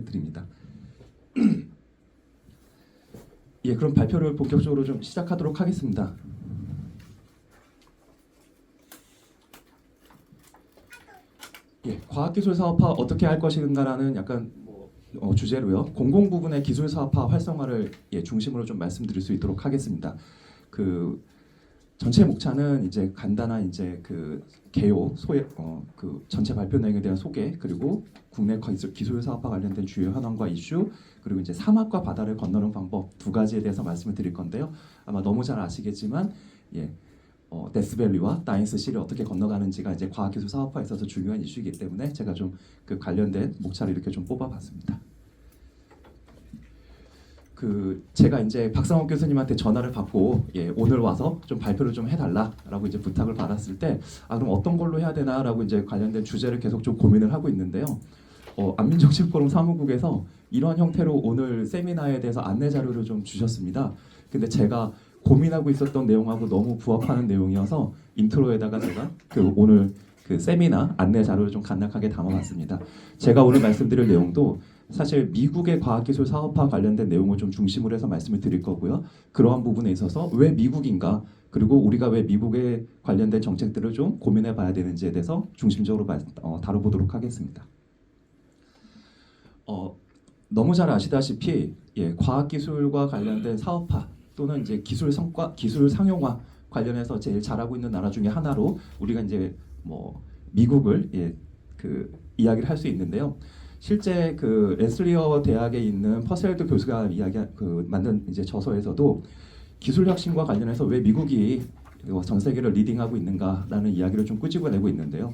드립니다. 예, 그럼 발표를 본격적으로 좀 시작하도록 하겠습니다. 예, 과학기술 사업화 어떻게 할 것인가라는 약간 주제로요. 공공 부분의 기술 사업화 활성화를 중심으로 좀 말씀드릴 수 있도록 하겠습니다. 그 전체 목차는 이제 간단한 이제 그 개요 소개, 그 전체 발표 내용에 대한 소개, 그리고 국내 기술 사업화 관련된 주요 현황과 이슈, 그리고 이제 사막과 바다를 건너는 방법 두 가지에 대해서 말씀을 드릴 건데요. 아마 너무 잘 아시겠지만 데스밸리와 나인스 C를 어떻게 건너가는지가 이제 과학기술 사업화에 있어서 중요한 이슈이기 때문에 제가 좀 그 관련된 목차를 이렇게 좀 뽑아봤습니다. 제가 이제 박상욱 교수님한테 전화를 받고 오늘 와서 좀 발표를 좀 해달라라고 이제 부탁을 받았을 때 그럼 어떤 걸로 해야 되나라고 이제 관련된 주제를 계속 좀 고민을 하고 있는데요. 안민정책포럼 사무국에서 이러한 형태로 오늘 세미나에 대해서 안내 자료를 좀 주셨습니다. 근데 제가 고민하고 있었던 내용하고 너무 부합하는 내용이어서 인트로에다가 제가 오늘 그 세미나 안내 자료를 좀 간략하게 담아봤습니다. 제가 오늘 말씀드릴 내용도 사실 미국의 과학기술 사업화 관련된 내용을 좀 중심으로 해서 말씀을 드릴 거고요. 그러한 부분에 있어서 왜 미국인가, 그리고 우리가 왜 미국에 관련된 정책들을 좀 고민해 봐야 되는지에 대해서 중심적으로 다뤄보도록 하겠습니다. 너무 잘 아시다시피 과학기술과 관련된 사업화 또는 이제 기술 성과, 기술 상용화 관련해서 제일 잘하고 있는 나라 중에 하나로 우리가 이제 미국을 이야기를 할 수 있는데요. 실제 그 렌슬리어 대학에 있는 퍼셀드 교수가 만든 이제 저서에서도 기술 혁신과 관련해서 왜 미국이 전 세계를 리딩하고 있는가라는 이야기를 좀 끄집어내고 있는데요.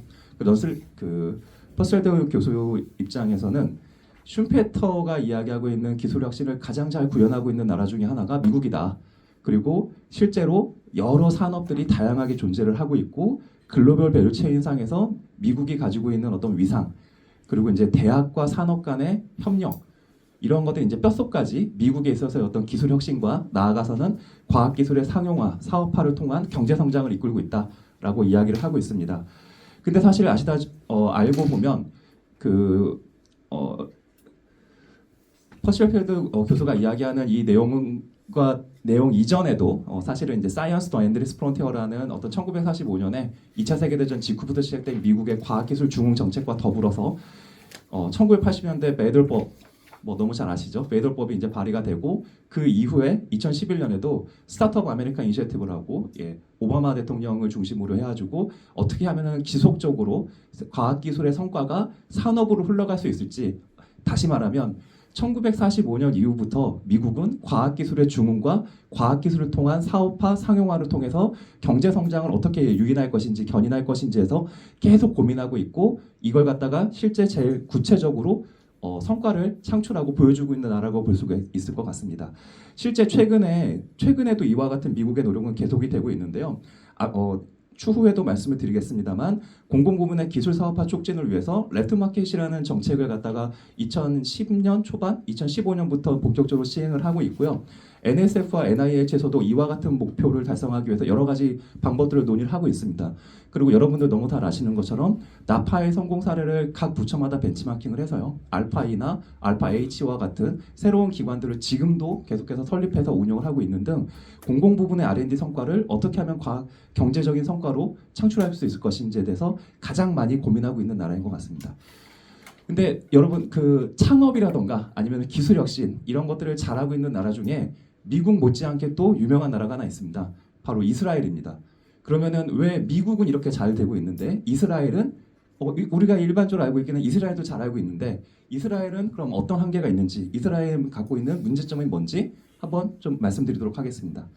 퍼셀드 교수 입장에서는 슈페터가 이야기하고 있는 기술 혁신을 가장 잘 구현하고 있는 나라 중에 하나가 미국이다. 그리고 실제로 여러 산업들이 다양하게 존재를 하고 있고 글로벌 밸류체인상에서 미국이 가지고 있는 어떤 위상, 그리고 이제 대학과 산업 간의 협력, 이런 것들이 이제 뼛속까지 미국에 있어서의 어떤 기술 혁신과 나아가서는 과학기술의 상용화, 사업화를 통한 경제 성장을 이끌고 있다라고 이야기를 하고 있습니다. 근데 사실 알고 보면 퍼셀필드 교수가 이야기하는 이 내용 이전에도 사실은 이제 사이언스 더 엔드리스 프론티어라는 어떤 1945년에 2차 세계대전 직후부터 시작된 미국의 과학기술 중흥 정책과 더불어서 1980년대 매들법, 너무 잘 아시죠? 매들법이 이제 발의가 되고 그 이후에 2011년에도 스타트업 아메리카 이니셔티브라고 오바마 대통령을 중심으로 해가지고 어떻게 하면은 지속적으로 과학기술의 성과가 산업으로 흘러갈 수 있을지, 다시 말하면 1945년 이후부터 미국은 과학기술의 중흥과 과학기술을 통한 사업화, 상용화를 통해서 경제 성장을 어떻게 유인할 것인지, 견인할 것인지에서 계속 고민하고 있고, 이걸 갖다가 실제 제일 구체적으로 성과를 창출하고 보여주고 있는 나라라고 볼 수가 있을 것 같습니다. 실제 최근에도 이와 같은 미국의 노력은 계속이 되고 있는데요. 추후에도 말씀을 드리겠습니다만 공공부문의 기술 사업화 촉진을 위해서 레프트마켓이라는 정책을 갖다가 2010년 초반, 2015년부터 본격적으로 시행을 하고 있고요. NSF와 NIH에서도 이와 같은 목표를 달성하기 위해서 여러 가지 방법들을 논의를 하고 있습니다. 그리고 여러분들 너무 잘 아시는 것처럼 나파의 성공 사례를 각 부처마다 벤치마킹을 해서요. 알파이나 알파H와 같은 새로운 기관들을 지금도 계속해서 설립해서 운영을 하고 있는 등 공공 부분의 R&D 성과를 어떻게 하면 경제적인 성과로 창출할 수 있을 것인지에 대해서 가장 많이 고민하고 있는 나라인 것 같습니다. 근데 여러분 창업이라던가 아니면 기술 혁신 이런 것들을 잘하고 있는 나라 중에 미국 못지않게 또 유명한 나라가 하나 있습니다. 바로 이스라엘입니다. 그러면은 왜 미국은 이렇게 잘 되고 있는데 이스라엘은 우리가 일반적으로 알고 있기는 이스라엘도 잘 알고 있는데 이스라엘은 그럼 어떤 한계가 있는지, 이스라엘이 갖고 있는 문제점이 뭔지 한번 좀 말씀드리도록 하겠습니다.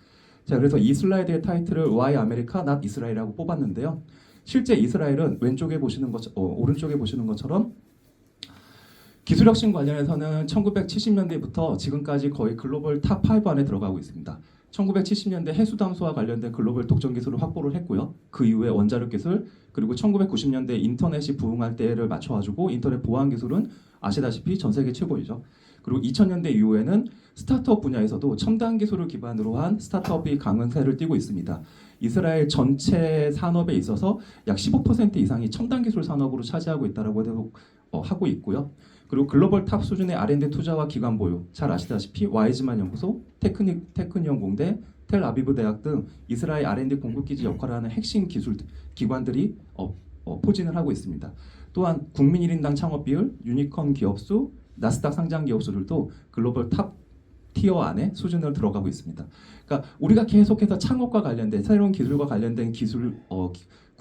자, 그래서 이 슬라이드의 타이틀을 Why America Not Israel이라고 뽑았는데요. 실제 이스라엘은 오른쪽에 보시는 것처럼 기술혁신 관련해서는 1970년대부터 지금까지 거의 글로벌 탑5 안에 들어가고 있습니다. 1970년대 해수담수와 관련된 글로벌 독점 기술을 확보를 했고요. 그 이후에 원자력 기술, 그리고 1990년대 인터넷이 부흥할 때를 맞춰가지고 인터넷 보안 기술은 아시다시피 전 세계 최고이죠. 그리고 2000년대 이후에는 스타트업 분야에서도 첨단 기술을 기반으로 한 스타트업이 강세를 띠고 있습니다. 이스라엘 전체 산업에 있어서 약 15% 이상이 첨단 기술 산업으로 차지하고 있다고 하고 있고요. 그리고 글로벌 탑 수준의 R&D 투자와 기관 보유, 잘 아시다시피 와이즈만 연구소, 테크니온 공대, 텔아비브 대학 등 이스라엘 R&D 공급기지 역할을 하는 핵심 기술 기관들이 포진을 하고 있습니다. 또한 국민 1인당 창업 비율, 유니콘 기업 수, 나스닥 상장 기업 수들도 글로벌 탑 티어 안에 수준으로 들어가고 있습니다. 그러니까 우리가 계속해서 창업과 관련된 새로운 기술과 관련된 기술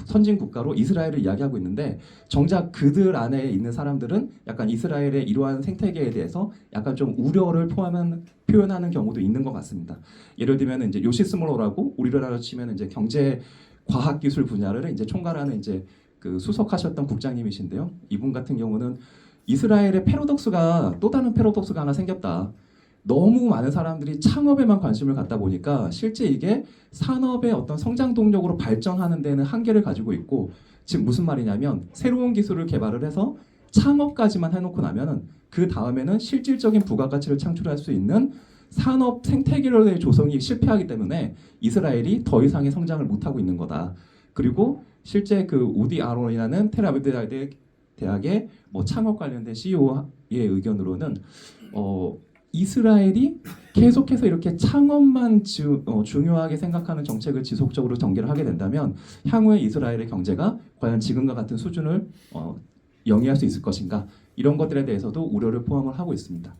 선진 국가로 이스라엘을 이야기하고 있는데 정작 그들 안에 있는 사람들은 약간 이스라엘의 이러한 생태계에 대해서 약간 좀 우려를 표현하는 경우도 있는 것 같습니다. 예를 들면 이제 요시 스몰러라고 우리나라로 치면 이제 경제 과학 기술 분야를 이제 총괄하는 이제 그 수석하셨던 국장님이신데요. 이분 같은 경우는 이스라엘의 패러독스가 또 다른 패러독스가 하나 생겼다. 너무 많은 사람들이 창업에만 관심을 갖다 보니까 실제 이게 산업의 어떤 성장 동력으로 발전하는 데는 한계를 가지고 있고, 즉 무슨 말이냐면 새로운 기술을 개발을 해서 창업까지만 해놓고 나면은 그 다음에는 실질적인 부가가치를 창출할 수 있는 산업 생태계의 조성이 실패하기 때문에 이스라엘이 더 이상의 성장을 못하고 있는 거다. 그리고 실제 그 우디 아론이라는 텔아비브 대학의 뭐 창업 관련된 CEO의 의견으로는 이스라엘이 계속해서 이렇게 창업만 중요하게 생각하는 정책을 지속적으로 전개를 하게 된다면 향후에 이스라엘의 경제가 과연 지금과 같은 수준을 영위할 수 있을 것인가, 이런 것들에 대해서도 우려를 포함을 하고 있습니다.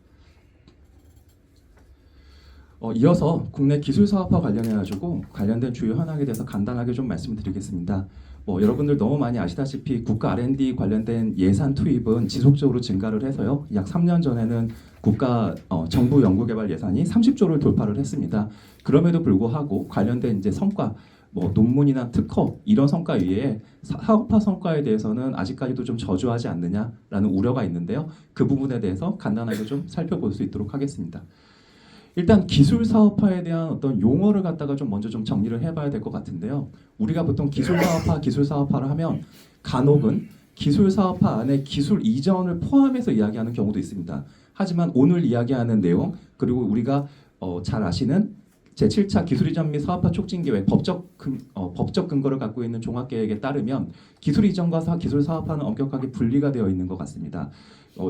이어서 국내 기술 사업화 관련해가지고 관련된 주요 현황에 대해서 간단하게 좀 말씀드리겠습니다. 여러분들 너무 많이 아시다시피 국가 R&D 관련된 예산 투입은 지속적으로 증가를 해서요. 약 3년 전에는 국가 정부 연구개발 예산이 30조를 돌파를 했습니다. 그럼에도 불구하고 관련된 이제 성과, 논문이나 특허 이런 성과 외에 사업화 성과에 대해서는 아직까지도 좀 저조하지 않느냐라는 우려가 있는데요. 그 부분에 대해서 간단하게 좀 살펴볼 수 있도록 하겠습니다. 일단 기술 사업화에 대한 어떤 용어를 갖다가 좀 먼저 좀 정리를 해봐야 될 것 같은데요. 우리가 보통 기술 사업화를 하면 간혹은 기술 사업화 안에 기술 이전을 포함해서 이야기하는 경우도 있습니다. 하지만 오늘 이야기하는 내용, 그리고 우리가 잘 아시는 제7차 기술 이전 및 사업화 촉진 계획 법적 근거를 갖고 있는 종합계획에 따르면 기술 이전과 기술 사업화는 엄격하게 분리가 되어 있는 것 같습니다.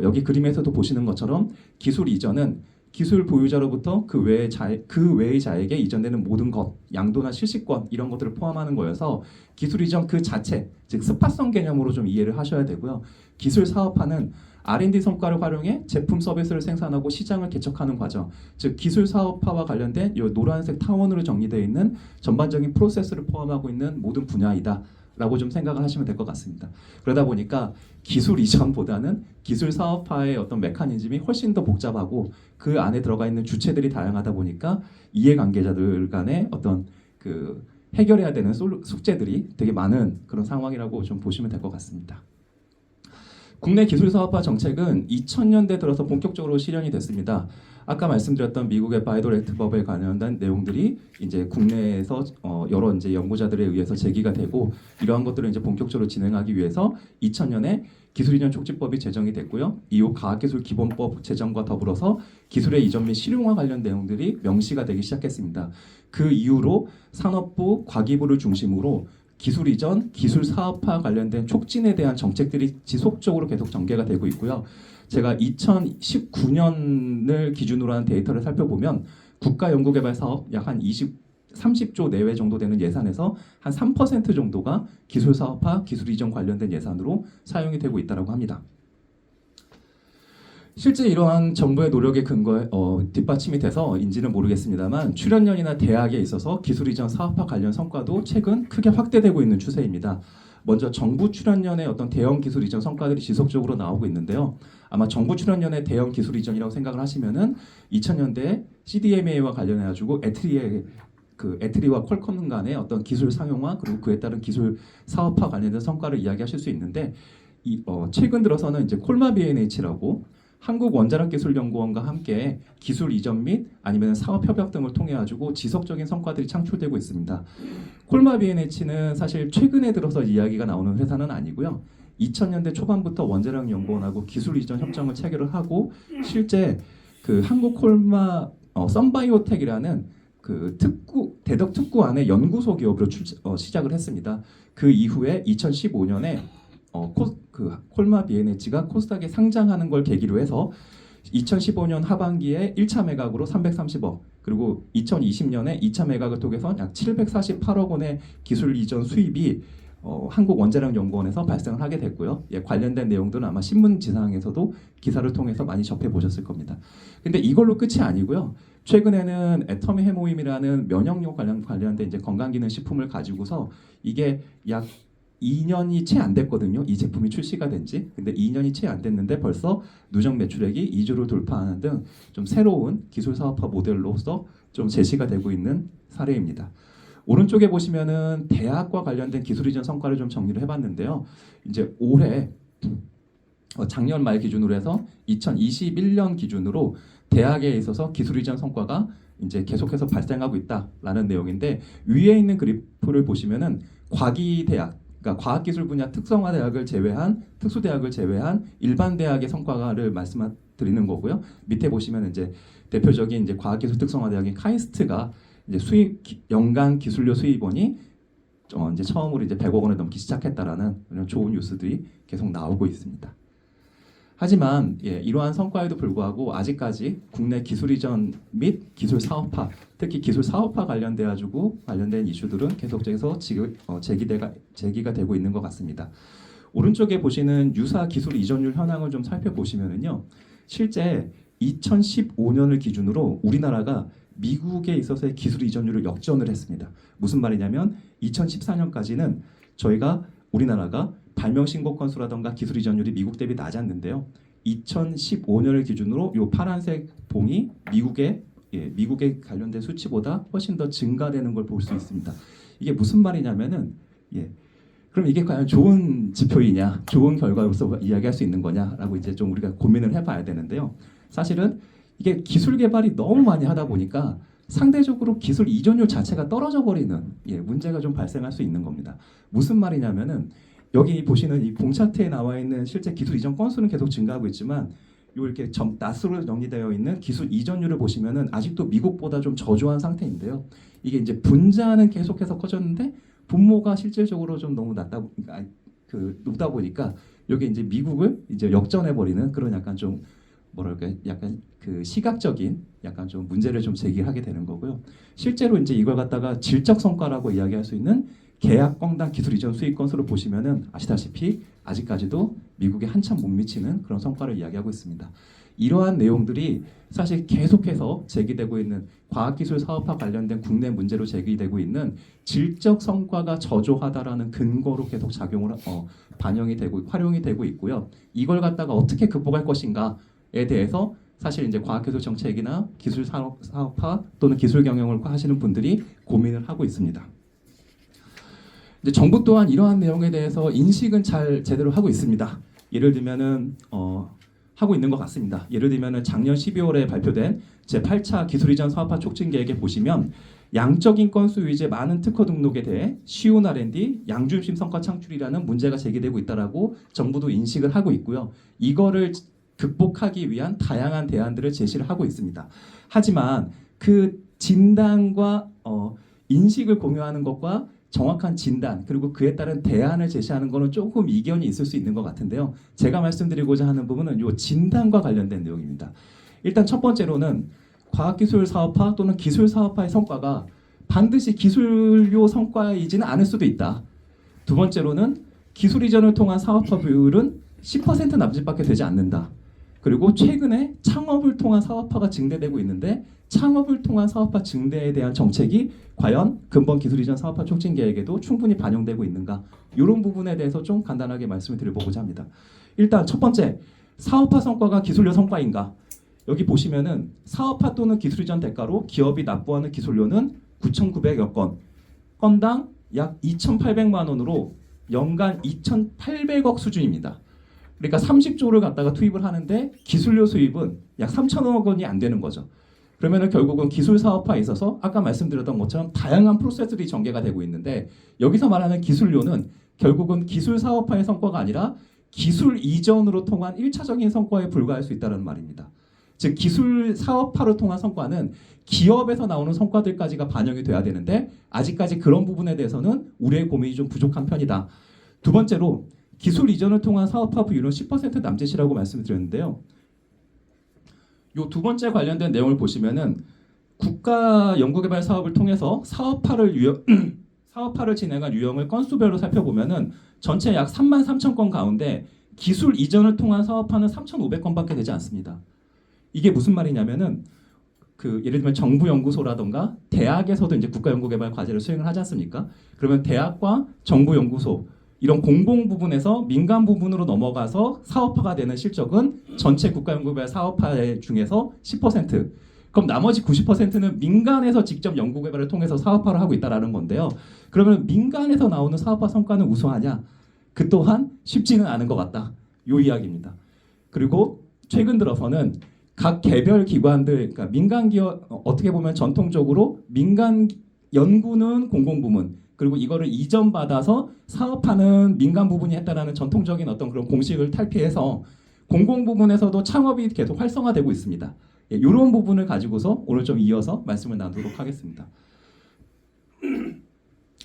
여기 그림에서도 보시는 것처럼 기술 이전은 기술 보유자로부터 그 외의 자에게 이전되는 모든 것, 양도나 실시권 이런 것들을 포함하는 거여서 기술 이전 그 자체, 즉 스파성 개념으로 좀 이해를 하셔야 되고요. 기술 사업화는 R&D 성과를 활용해 제품 서비스를 생산하고 시장을 개척하는 과정, 즉 기술 사업화와 관련된 이 노란색 타원으로 정리되어 있는 전반적인 프로세스를 포함하고 있는 모든 분야이다 라고 좀 생각을 하시면 될 것 같습니다. 그러다 보니까 기술 이전보다는 기술 사업화의 어떤 메커니즘이 훨씬 더 복잡하고 그 안에 들어가 있는 주체들이 다양하다 보니까 이해관계자들 간의 어떤 그 해결해야 되는 숙제들이 되게 많은 그런 상황이라고 좀 보시면 될 것 같습니다. 국내 기술 사업화 정책은 2000년대 들어서 본격적으로 실현이 됐습니다. 아까 말씀드렸던 미국의 바이돌 액트법에 관련된 내용들이 이제 국내에서 여러 이제 연구자들에 의해서 제기가 되고, 이러한 것들을 이제 본격적으로 진행하기 위해서 2000년에 기술이전 촉진법이 제정이 됐고요. 이후 과학기술기본법 제정과 더불어서 기술의 이전 및 실용화 관련 내용들이 명시가 되기 시작했습니다. 그 이후로 산업부, 과기부를 중심으로 기술 이전, 기술 사업화 관련된 촉진에 대한 정책들이 지속적으로 계속 전개가 되고 있고요. 제가 2019년을 기준으로 한 데이터를 살펴보면 국가연구개발 사업 약 한 30조 내외 정도 되는 예산에서 한 3% 정도가 기술 사업화, 기술 이전 관련된 예산으로 사용이 되고 있다고 합니다. 실제 이러한 정부의 노력의 근거에 뒷받침이 돼서인지는 모르겠습니다만 출연연이나 대학에 있어서 기술 이전 사업화 관련 성과도 최근 크게 확대되고 있는 추세입니다. 먼저 정부 출연연의 어떤 대형 기술 이전 성과들이 지속적으로 나오고 있는데요. 아마 정부 출연연의 대형 기술 이전이라고 생각을 하시면은 2000년대 CDMA와 관련해가지고 애트리와 퀄컴 간의 어떤 기술 상용화, 그리고 그에 따른 기술 사업화 관련된 성과를 이야기하실 수 있는데, 최근 들어서는 이제 콜마 B&H라고 한국원자력기술연구원과 함께 기술 이전 및 아니면 사업 협약 등을 통해 가지고 지속적인 성과들이 창출되고 있습니다. 콜마 B&H는 사실 최근에 들어서 이야기가 나오는 회사는 아니고요. 2000년대 초반부터 원자력연구원하고 기술 이전 협정을 체결을 하고 실제 그 한국콜마 썬바이오텍이라는 그 대덕 특구 안에 연구소 기업으로 시작을 했습니다. 그 이후에 2015년에 그 콜마 BNH가 코스닥에 상장하는 걸 계기로 해서 2015년 하반기에 1차 매각으로 330억, 그리고 2020년에 2차 매각을 통해서 약 748억 원의 기술 이전 수입이 한국원자력연구원에서 발생을 하게 됐고요. 예, 관련된 내용들은 아마 신문지상에서도 기사를 통해서 많이 접해 보셨을 겁니다. 근데 이걸로 끝이 아니고요. 최근에는 애터미 해모임이라는 면역력 관련된 이제 건강기능식품을 가지고서 이게 약 2년이 채 안 됐거든요. 이 제품이 출시가 된 지. 근데 2년이 채 안 됐는데 벌써 누적 매출액이 2조를 돌파하는 등 좀 새로운 기술 사업화 모델로서 좀 제시가 되고 있는 사례입니다. 오른쪽에 보시면은 대학과 관련된 기술 이전 성과를 좀 정리를 해봤는데요. 이제 올해 작년 말 기준으로 해서 2021년 기준으로 대학에 있어서 기술 이전 성과가 이제 계속해서 발생하고 있다라는 내용인데, 위에 있는 그래프를 보시면은 과기대학, 그러니까 과학기술 분야 특성화 대학을 제외한 특수대학을 제외한 일반 대학의 성과를 말씀드리는 거고요. 밑에 보시면 이제 대표적인 이제 과학기술 특성화 대학인 카이스트가 이제 연간 기술료 수입원이 이제 처음으로 이제 100억 원을 넘기 시작했다라는 이런 좋은 뉴스들이 계속 나오고 있습니다. 하지만 이러한 성과에도 불구하고 아직까지 국내 기술 이전 및 기술 사업화, 특히 기술 사업화 관련된 이슈들은 계속해서 제기가 되고 있는 것 같습니다. 오른쪽에 보시는 유사 기술 이전율 현황을 좀 살펴보시면은요, 실제 2015년을 기준으로 우리나라가 미국에 있어서의 기술 이전율을 역전을 했습니다. 무슨 말이냐면 2014년까지는 우리나라가 발명 신고 건수라던가 기술 이전율이 미국 대비 낮았는데요. 2015년을 기준으로 이 파란색 봉이 미국에 관련된 수치보다 훨씬 더 증가되는 걸 볼 수 있습니다. 이게 무슨 말이냐면은 그럼 이게 과연 좋은 지표이냐, 좋은 결과로서 이야기할 수 있는 거냐라고 이제 좀 우리가 고민을 해봐야 되는데요. 사실은 이게 기술 개발이 너무 많이 하다 보니까 상대적으로 기술 이전율 자체가 떨어져 버리는 문제가 좀 발생할 수 있는 겁니다. 무슨 말이냐면은 여기 보시는 이 봉차트에 나와 있는 실제 기술 이전 건수는 계속 증가하고 있지만 이렇게 낫으로 정리되어 있는 기술 이전율을 보시면은 아직도 미국보다 좀 저조한 상태인데요. 이게 이제 분자는 계속해서 커졌는데 분모가 실질적으로 좀 너무 높다 보니까 여기 이제 미국을 이제 역전해 버리는 그런 약간 좀 약간 그 시각적인 약간 좀 문제를 좀 제기하게 되는 거고요. 실제로 이제 이걸 갖다가 질적 성과라고 이야기할 수 있는 계약 건당 기술 이전 수익 건수를 보시면은 아시다시피 아직까지도 미국에 한참 못 미치는 그런 성과를 이야기하고 있습니다. 이러한 내용들이 사실 계속해서 제기되고 있는 과학기술 사업화 관련된 국내 문제로 제기되고 있는 질적 성과가 저조하다라는 근거로 계속 활용이 되고 있고요. 이걸 갖다가 어떻게 극복할 것인가에 대해서 사실 이제 과학기술 정책이나 기술 사업화 또는 기술 경영을 하시는 분들이 고민을 하고 있습니다. 이제 정부 또한 이러한 내용에 대해서 인식은 제대로 하고 있습니다. 예를 들면은 하고 있는 것 같습니다. 예를 들면은 작년 12월에 발표된 제8차 기술 이전 사업화 촉진 계획에 보시면 양적인 건수 위주의 많은 특허 등록에 대해 쉬운 R&D, 양중심 성과 창출이라는 문제가 제기되고 있다라고 정부도 인식을 하고 있고요. 이거를 극복하기 위한 다양한 대안들을 제시를 하고 있습니다. 하지만 그 진단과 인식을 공유하는 것과 정확한 진단 그리고 그에 따른 대안을 제시하는 것은 조금 이견이 있을 수 있는 것 같은데요. 제가 말씀드리고자 하는 부분은 이 진단과 관련된 내용입니다. 일단 첫 번째로는 과학기술 사업화 또는 기술 사업화의 성과가 반드시 기술료 성과이지는 않을 수도 있다. 두 번째로는 기술 이전을 통한 사업화 비율은 10% 남짓밖에 되지 않는다. 그리고 최근에 창업을 통한 사업화가 증대되고 있는데 창업을 통한 사업화 증대에 대한 정책이 과연 근본 기술 이전 사업화 촉진 계획에도 충분히 반영되고 있는가, 이런 부분에 대해서 좀 간단하게 말씀을 드려보고자 합니다. 일단 첫 번째, 사업화 성과가 기술료 성과인가? 여기 보시면은 사업화 또는 기술 이전 대가로 기업이 납부하는 기술료는 9,900여 건당 약 2,800만 원으로 연간 2,800억 수준입니다. 그러니까 30조를 갖다가 투입을 하는데 기술료 수입은 약 3,000억 원이 안 되는 거죠. 그러면은 결국은 기술 사업화에 있어서 아까 말씀드렸던 것처럼 다양한 프로세스들이 전개가 되고 있는데, 여기서 말하는 기술료는 결국은 기술 사업화의 성과가 아니라 기술 이전으로 통한 1차적인 성과에 불과할 수 있다는 말입니다. 즉 기술 사업화를 통한 성과는 기업에서 나오는 성과들까지가 반영이 돼야 되는데 아직까지 그런 부분에 대해서는 우리의 고민이 좀 부족한 편이다. 두 번째로 기술 이전을 통한 사업화 비율은 10% 남짓이라고 말씀드렸는데요. 요 두 번째 관련된 내용을 보시면은 국가 연구개발 사업을 통해서 사업화를 진행한 유형을 건수별로 살펴보면은 전체 약 3만 3천 건 가운데 기술 이전을 통한 사업화는 3,500건밖에 되지 않습니다. 이게 무슨 말이냐면은 예를 들면 정부 연구소라던가 대학에서도 이제 국가 연구개발 과제를 수행을 하지 않습니까? 그러면 대학과 정부 연구소 이런 공공 부분에서 민간 부분으로 넘어가서 사업화가 되는 실적은 전체 국가 연구개발 사업화 중에서 10%. 그럼 나머지 90%는 민간에서 직접 연구개발을 통해서 사업화를 하고 있다라는 건데요. 그러면 민간에서 나오는 사업화 성과는 우수하냐? 그 또한 쉽지는 않은 것 같다. 요 이야기입니다. 그리고 최근 들어서는 각 개별 기관들, 그러니까 민간 기업 어떻게 보면 전통적으로 민간 연구는 공공 부문, 그리고 이거를 이전받아서 사업하는 민간 부분이 했다라는 전통적인 어떤 그런 공식을 탈피해서 공공 부분에서도 창업이 계속 활성화되고 있습니다. 이런 부분을 가지고서 오늘 좀 이어서 말씀을 나누도록 하겠습니다.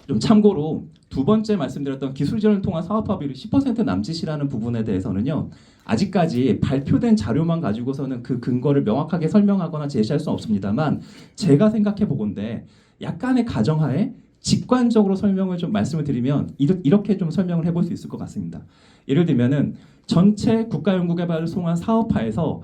좀 참고로 두 번째 말씀드렸던 기술 이전을 통한 사업화 비율이 10% 남짓이라는 부분에 대해서는요. 아직까지 발표된 자료만 가지고서는 그 근거를 명확하게 설명하거나 제시할 수는 없습니다만 제가 생각해 보건대 약간의 가정하에 직관적으로 설명을 좀 말씀을 드리면 이렇게 좀 설명을 해볼 수 있을 것 같습니다. 예를 들면은 전체 국가연구개발을 통한 사업화에서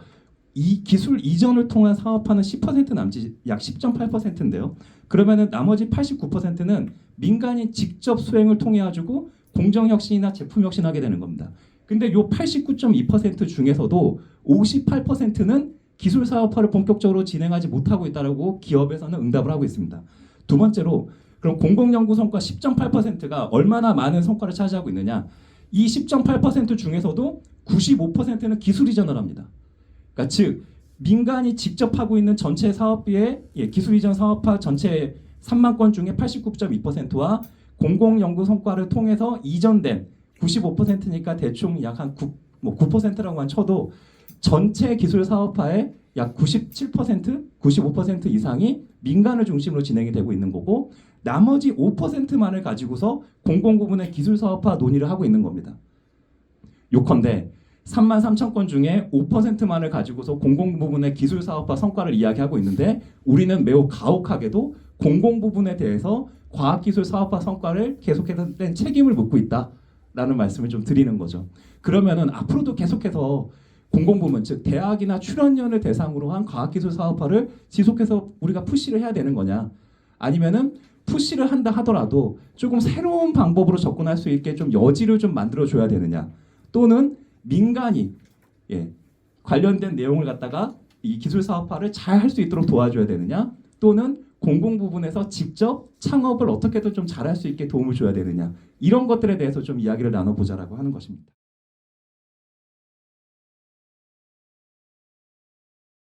이 기술 이전을 통한 사업화는 10% 남짓 약 10.8%인데요. 그러면은 나머지 89%는 민간이 직접 수행을 통해 가지고 공정혁신이나 제품혁신하게 되는 겁니다. 근데 요 89.2% 중에서도 58%는 기술 사업화를 본격적으로 진행하지 못하고 있다라고 기업에서는 응답을 하고 있습니다. 두 번째로 그럼 공공연구 성과 10.8%가 얼마나 많은 성과를 차지하고 있느냐? 이 10.8% 중에서도 95%는 기술 이전을 합니다. 그러니까 즉 민간이 직접 하고 있는 전체 사업비의 기술 이전 사업화 전체 3만 건 중에 89.2%와 공공연구 성과를 통해서 이전된 95%니까 대충 약 한 9%라고만 쳐도 전체 기술 사업화의 약 97%, 95% 이상이 민간을 중심으로 진행이 되고 있는 거고 나머지 5%만을 가지고서 공공 부분의 기술 사업화 논의를 하고 있는 겁니다. 요컨대 3만 3천 건 중에 5%만을 가지고서 공공 부분의 기술 사업화 성과를 이야기하고 있는데 우리는 매우 가혹하게도 공공 부분에 대해서 과학기술 사업화 성과를 계속해서 낸 책임을 묻고 있다라는 말씀을 좀 드리는 거죠. 그러면은 앞으로도 계속해서 공공부문 즉 대학이나 출연연을 대상으로 한 과학기술 사업화를 지속해서 우리가 푸시를 해야 되는 거냐? 아니면은 푸시를 한다 하더라도 조금 새로운 방법으로 접근할 수 있게 좀 여지를 좀 만들어 줘야 되느냐? 또는 민간이 관련된 내용을 갖다가 이 기술 사업화를 잘 할 수 있도록 도와줘야 되느냐? 또는 공공 부분에서 직접 창업을 어떻게든 좀 잘할 수 있게 도움을 줘야 되느냐? 이런 것들에 대해서 좀 이야기를 나눠보자라고 하는 것입니다.